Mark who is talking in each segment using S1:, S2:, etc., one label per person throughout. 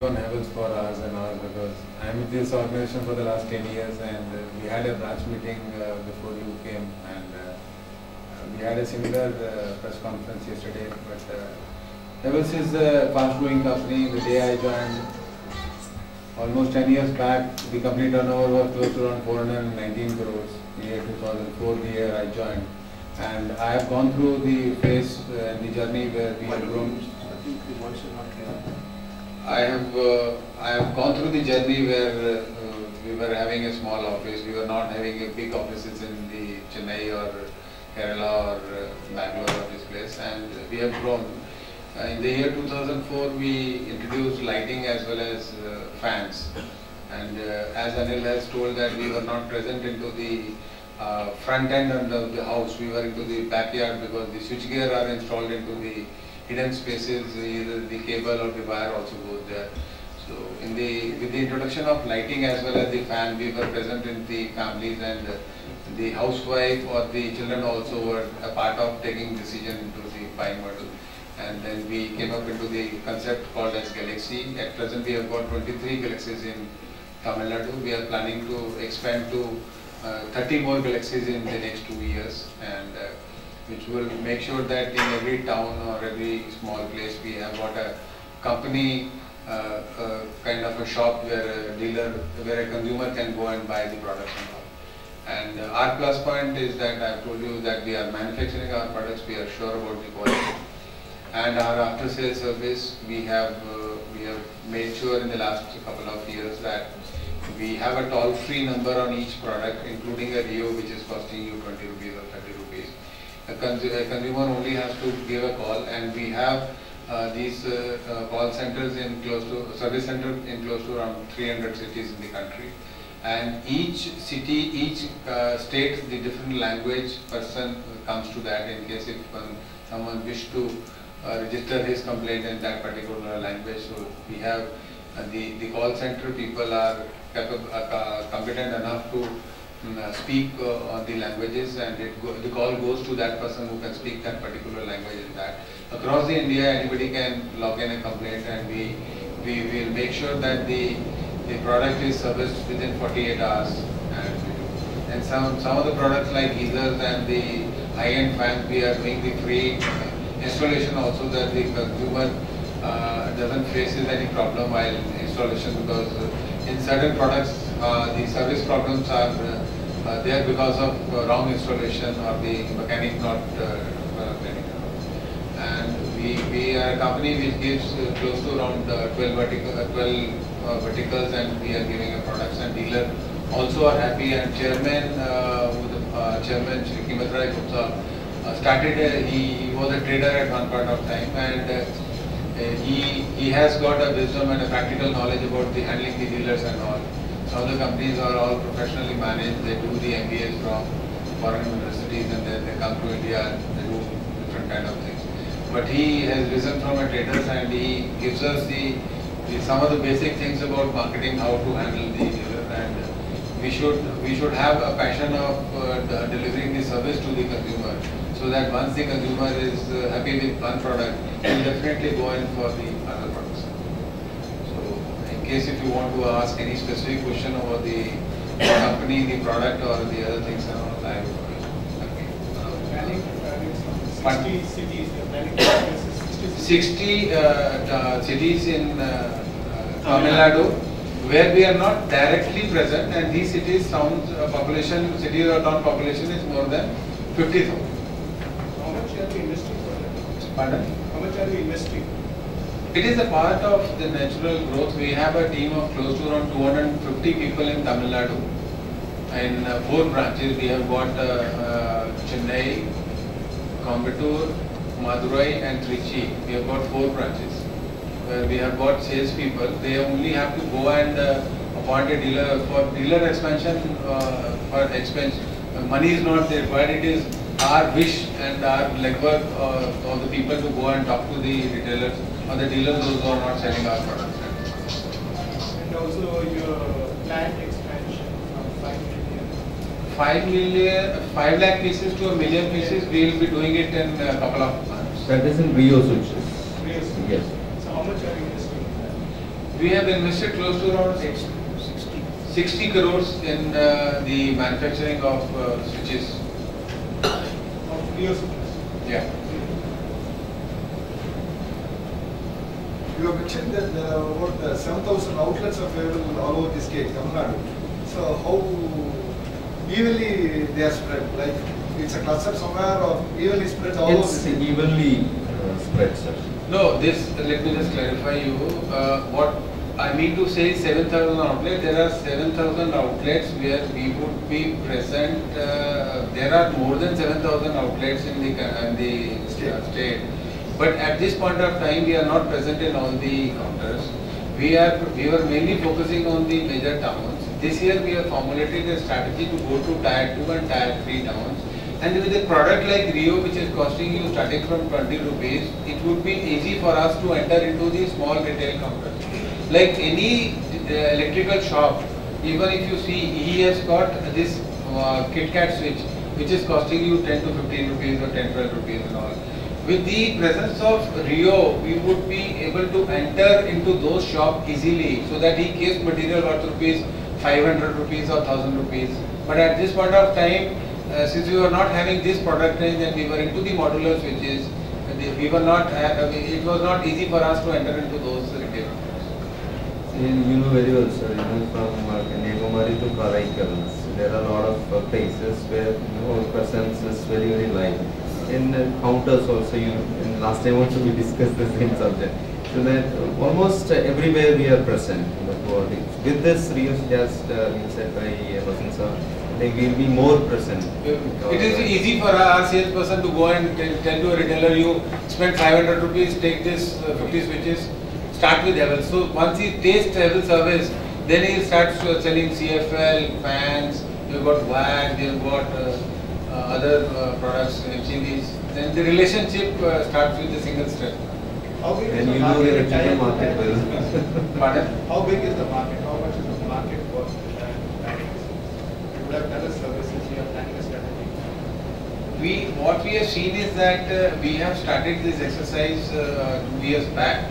S1: on Havels for hours and hours because I'm with this organization for the last 10 years and we had a branch meeting before you came and we had a similar press conference yesterday. But Havels is a fast growing company. The day I joined, almost 10 years back, the company turnover was close to around 419 crores. The year 2004, the year I joined. And I have gone through the phase and the journey where we have grown. I have gone through the journey where we were having a small office. We were not having a big offices in the Chennai or Kerala or Bangalore or this place, and we have grown. In the year 2004, we introduced lighting as well as fans. And as Anil has told that we were not present into the front end of the house, we were into the backyard because the switchgear are installed into the hidden spaces, either the cable or the wire also goes there. So with the introduction of lighting as well as the fan, we were present in the families, and the housewife or the children also were a part of taking decision into the buying model. And then we came up into the concept called as Galaxy. At present we have got 23 Galaxies in Tamil Nadu. We are planning to expand to 30 more Galaxies in the next 2 years, and which will make sure that in every town or every small place we have got a company kind of a shop where a dealer, where a consumer can go and buy the products and all. And our plus point is that I have told you that we are manufacturing our products, we are sure about the quality. And our after sales service, we have made sure in the last couple of years that we have a toll free number on each product, including a Rio which is costing you 20 rupees or 30 rupees. A consumer only has to give a call, and we have these call centers in close to, service center in close to around 300 cities in the country. And each city, each state, the different language person comes to that in case if someone wish to register his complaint in that particular language. So we have the call center people are competent enough to speak on the languages, and the call goes to that person who can speak that particular language in that. Across the India, anybody can log in a complaint, and we will make sure that the product is serviced within 48 hours. And some of the products like geysers and the high-end fans, we are doing the free installation also, that the consumer doesn't face any problem while installation, because in certain products the service problems are there because of wrong installation or the mechanic not training. And we are a company which gives close to around 12 verticals, and we are giving a products, and dealer also are happy. And chairman Chairman Shri Kimat Rai Gupta started, he was a trader at one point of time, and he has got a wisdom and a practical knowledge about the handling the dealers and all. Some of the companies are all professionally managed. They do the MBAs from foreign universities, and then they come to India and they do different kind of things. But he has risen from a trader, and he gives us some of the basic things about marketing, how to handle the dealer, and we should have a passion of delivering the service to the consumer, so that once the consumer is happy with one product, he will definitely go in for the other products. So, in case if you want to ask any specific question about the company, the product, or the other things and all, I will.
S2: 60 cities,
S1: 60 cities in Tamil Nadu, where we are not directly present, and these cities population, cities or town population is more than 50,000.
S2: How much are we investing for that?
S1: Pardon?
S2: How much are we investing?
S1: It is a part of the natural growth. We have a team of close to around 250 people in Tamil Nadu. In 4 branches, we have got Chennai, Coimbatore, Madurai and Trichy. We have got 4 branches where we have got sales people. They only have to go and appoint a dealer for dealer expansion. For expense, money is not there, but it is our wish and our legwork of the people to go and talk to the retailers or the dealers who are not selling our products.
S2: And also your plant expansion from 5
S1: million, 5 lakh pieces to 1 million pieces, we will be doing it in a couple of months.
S3: That is in Rio switches.
S2: Rio switches.
S3: Yes.
S2: So how much are you investing in that?
S1: We have invested close to around 60 crores in the manufacturing of switches.
S2: Of Rio switches.
S1: Yeah.
S3: You have mentioned that there are about 7,000 outlets available all over the state, Tamil Nadu. So how evenly they are spread? Like it's a cluster somewhere or evenly spread all over the
S4: It's
S3: state?
S4: evenly spread, sir.
S1: No, this, let me just clarify you. What I mean to say is 7,000 outlets. There are 7,000 outlets where we would be present. There are more than 7,000 outlets in the state. But at this point of time, we are not present in all the counters. We were mainly focusing on the major towns. This year, we have formulated a strategy to go to Tier 2 and Tier 3 towns. And with a product like Rio, which is costing you starting from 20 rupees, it would be easy for us to enter into the small retail counters. Like any electrical shop, even if you see, he has got this KitKat switch, which is costing you 10 to 15 rupees or 10, 12 rupees and all. With the presence of Rio, we would be able to enter into those shops easily, so that he gives material worth rupees 500 rupees or 1000 rupees. But at this point of time, since we were not having this product range and we were into the modular switches, we were not. It was not easy for us to enter into those retail.
S4: You know very well, sir. From Kanyakumari to Karaikal, there are a lot of places where our presence is very, very light. In counters also, in last time also we discussed the same subject. So that almost everywhere we are present. With this Rio just said by Vasan sir, they will be more present.
S1: It is easy for our salesperson to go and tell to a retailer, you spend 500 rupees, take this 50 switches, start with Havells. So once he tastes Havells service, then he starts selling CFL, fans, you've got WAG, you've got other products, MCBs. Then the relationship starts with a single step.
S2: How big is
S4: And
S2: the
S4: you know the
S2: market?
S4: electrical market well.
S1: Pardon?
S2: How big is the market? How much is the market worth the planning? You would have done a services, you are planning a strategy.
S1: What we have seen is that we have started this exercise 2 years back,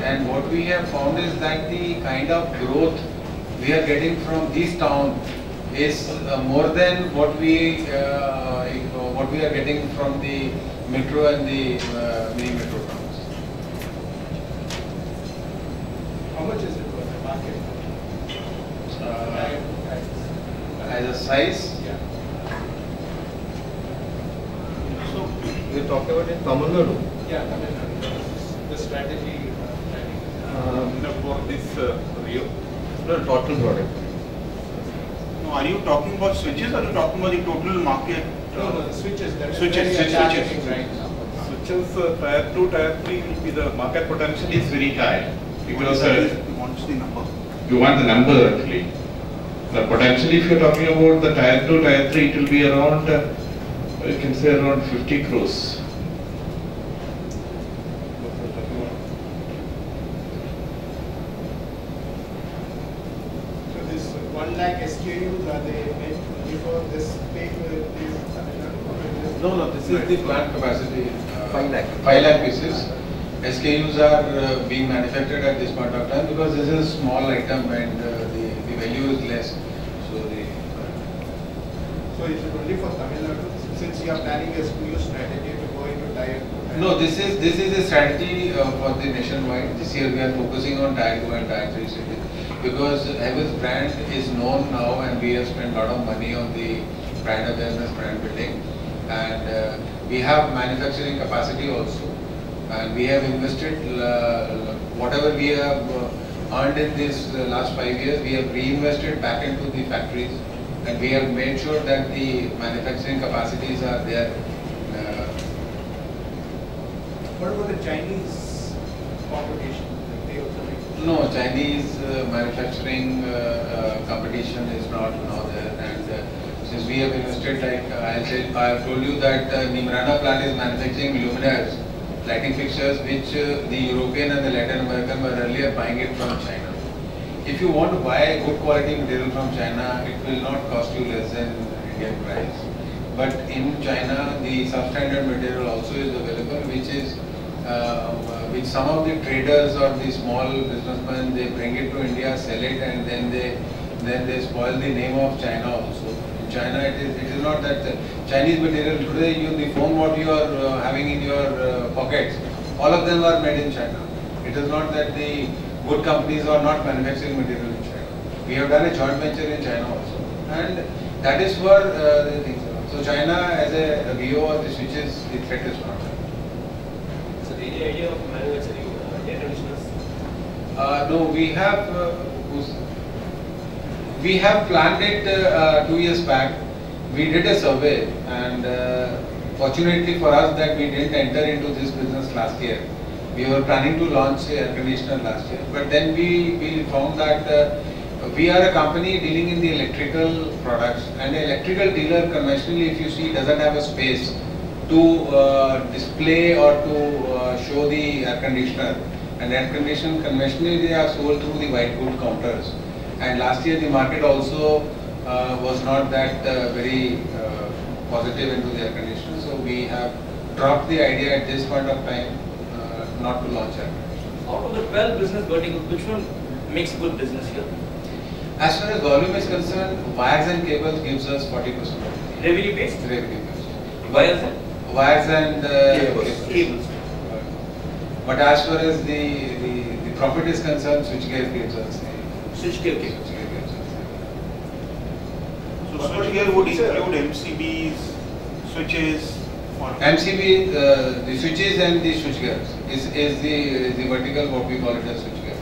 S1: and what we have found is that the kind of growth we are getting from this town is more than what we are getting from the metro and the mini metro towns.
S2: How much is it worth the market?
S1: As a size,
S2: Yeah.
S4: So we talked about in Tamil Nadu.
S2: Yeah, Tamil Nadu. The strategy planning.
S5: For this Rio.
S4: No, total product.
S5: No, are you talking about switches or are you talking about the total market?
S2: No, the switches. That is
S5: Switches,
S2: where you are
S5: switches.
S2: targeting right now.
S5: Switches Tier 2, Tier 3 will be the market potential is very high. Because wants the number.
S6: You want the number actually. The potential, if you're talking about the Tier 2, Tier 3, it will be around, you can say around 50 crores.
S2: So this 1 lakh SKUs, are they made before this pay with these Tamil Nadu? Or it is-
S1: no, this is the plant capacity.
S4: 5 lakh.
S1: 5 lakh pieces. SKUs are being manufactured at this point of time because this is a small item and the value is less.
S2: So is it only for Tamil Nadu? Since you are planning a SKU strategy to go into Tier 2?
S1: No, this is a strategy for the nationwide. This year we are focusing on Tier 2 and Tier 3 cities because Havells brand is known now and we have spent a lot of money on the brand awareness, brand building, and we have manufacturing capacity also, and we have invested whatever we have earned in this last 5 years, we have reinvested back into the factories, and we have made sure that the manufacturing capacities are there.
S2: What about the Chinese competition? They also make.
S1: No, Chinese manufacturing competition is not now there, and since we have invested, like I have told you that Nimrana plant is manufacturing luminaires, lighting fixtures, which the European and the Latin American were earlier buying it from China. If you want to buy good quality material from China, it will not cost you less than Indian price. But in China, the substandard material also is available, which is which some of the traders or the small businessmen, they bring it to India, sell it, and then they spoil the name of China also. In China, it is not that the Chinese material today, the phone what you are having in your pockets, all of them are made in China. It is not that the good companies are not manufacturing material in China. We have done a joint venture in China also, and that is where the things are. So China as a VO or the switches, the threat is not there.
S7: So the idea of manufacturing air conditioners?
S1: No, we have planned it 2 years back. We did a survey, and fortunately for us that we didn't enter into this business last year. We were planning to launch air conditioner last year, but then we found that we are a company dealing in the electrical products, and an electrical dealer conventionally, if you see, doesn't have a space to display or to show the air conditioner. And air conditioner conventionally they are sold through the white good counters. And last year the market also was not that very positive into the air conditioner. So we have dropped the idea at this point of time not to launch air conditioner.
S7: Out of the 12 business verticals, which one makes good business here?
S1: As far as volume is concerned, wires and cables gives us 40%
S7: Revenue based?
S1: revenue based.
S7: Wires and
S1: Wires and
S7: cables.
S1: cables. But as far as the profit is concerned, switchgear gives us
S7: switchgear cables.
S1: switchgear gives us.
S5: So switchgear would include MCBs, switches, or
S1: MCB, the switches and the switchgears is the vertical what we call it as switchgear.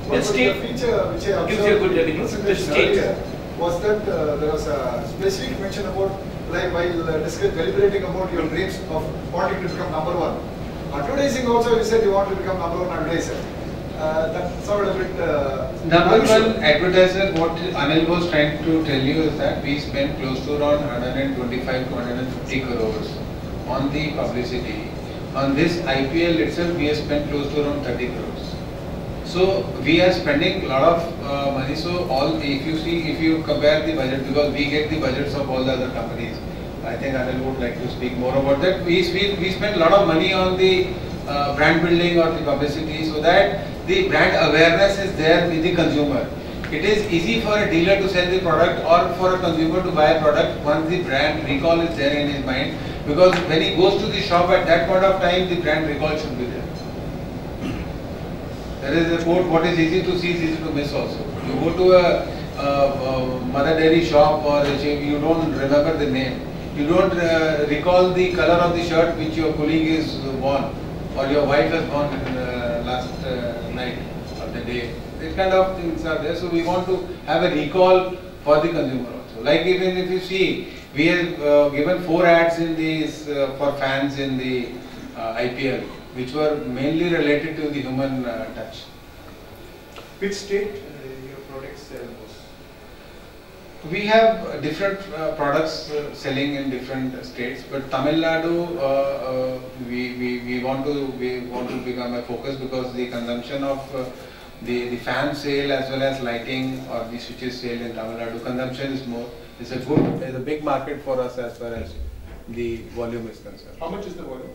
S3: But the
S7: state
S3: feature which I
S7: gives you a good
S3: observed
S7: revenue.
S3: in
S7: The
S3: the
S7: state.
S3: earlier was that there was a specific mention about, like while deliberating about your dreams of wanting to become number one. Advertising also, you said you want to become number one advertiser. That sounded a bit.
S1: Number
S3: unusual.
S1: one advertiser, what Anil was trying to tell you is that we spend close to around 125 to 150 crores on the publicity. On this IPL itself, we have spent close to around 30 crores. So we are spending a lot of money. So if you compare the budget, because we get the budgets of all the other companies. I think Anil would like to speak more about that. We spend a lot of money on the brand building or the publicity, so that the brand awareness is there with the consumer. It is easy for a dealer to sell the product or for a consumer to buy a product once the brand recall is there in his mind, because when he goes to the shop at that point of time, the brand recall should be there. There is a quote, what is easy to see is easy to miss also. You go to a mother dairy shop or you don't remember the name. You don't recall the color of the shirt which your colleague is worn or your wife has worn last night or the day. These kind of things are there. So we want to have a recall for the consumer also. Like even if you see, we have given 4 ads in these for fans in the IPL, which were mainly related to the human touch.
S2: Which state your products sell most?
S1: We have different products selling in different states, but Tamil Nadu we want to become a focus, because the consumption of the fan sale as well as lighting or the switches sale in Tamil Nadu consumption is more. It's a big market for us as far as the volume is concerned.
S2: How much is the volume?